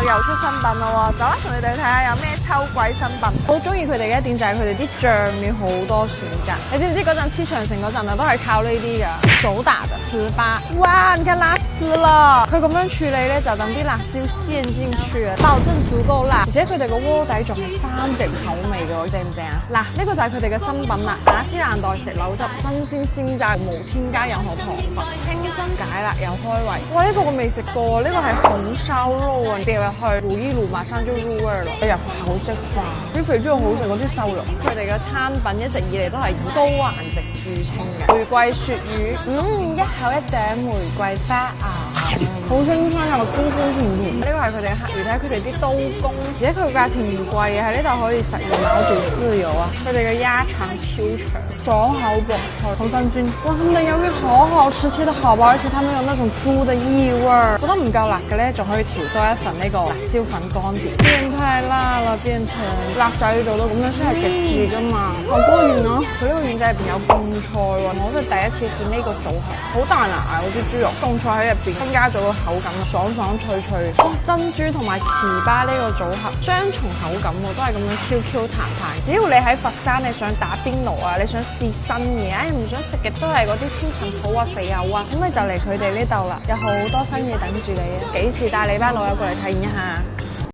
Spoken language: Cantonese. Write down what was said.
又出新品咯喎，走啦，同你哋睇下有咩秋季新品。好中意佢哋嘅一點就係佢哋啲醬料好多選擇。你知唔知嗰陣黐長城嗰陣啊，都係靠呢啲噶手打嘅糍粑。哇，你看辣絲啦！佢咁樣處理咧，就等啲辣椒陷進去，保證足夠辣。而且佢哋個鍋底仲係3隻口味嘅，正唔正啊？嗱，呢個就係佢哋嘅新品啦，雅詩蘭黛石榴汁，新鮮鮮榨，無添加任何糖分，清新解辣又開胃。哇，呢個我未食過，呢個係紅燒肉啊，掉入去滷一滷，馬上就入味啦，入口即化。啲肥豬肉好食過啲瘦肉。佢哋嘅餐品一直以嚟都係以高顏值著稱嘅。玫瑰鱈魚，一口一頂玫瑰花啊！好清香又鮮鮮甜甜，呢個係佢哋嘅客源，睇下佢哋啲刀工，而且佢個價錢唔貴嘅，喺呢度可以實現毛肚自由啊！佢哋嘅鴨腸超長，爽口薄脆，好新鮮。哇，他們的魷魚好好吃，切得好薄，而且他們有那種豬的異味兒。覺得唔夠辣嘅咧，仲可以調多一份呢個辣椒粉乾碟。變太辣啦，變成辣仔做到咁樣先係極致噶嘛，好過癮咯！佢呢個丸仔入邊有貢菜喎，我都係第一次見呢個組合，好彈牙啊！嗰啲豬肉，貢菜喺入邊增加咗個口感，爽爽脆脆。哇，珍珠同埋糍粑呢個組合，雙重口感喎，都係咁樣 Q 彈彈。只要你喺佛山，你想打邊爐啊，你想試新嘢，唔想食嘅都係嗰啲千層肚啊、肥牛啊，咁你就嚟佢哋呢度啦，有好多新嘢等住你啊！幾時帶你班老友過嚟體驗一下？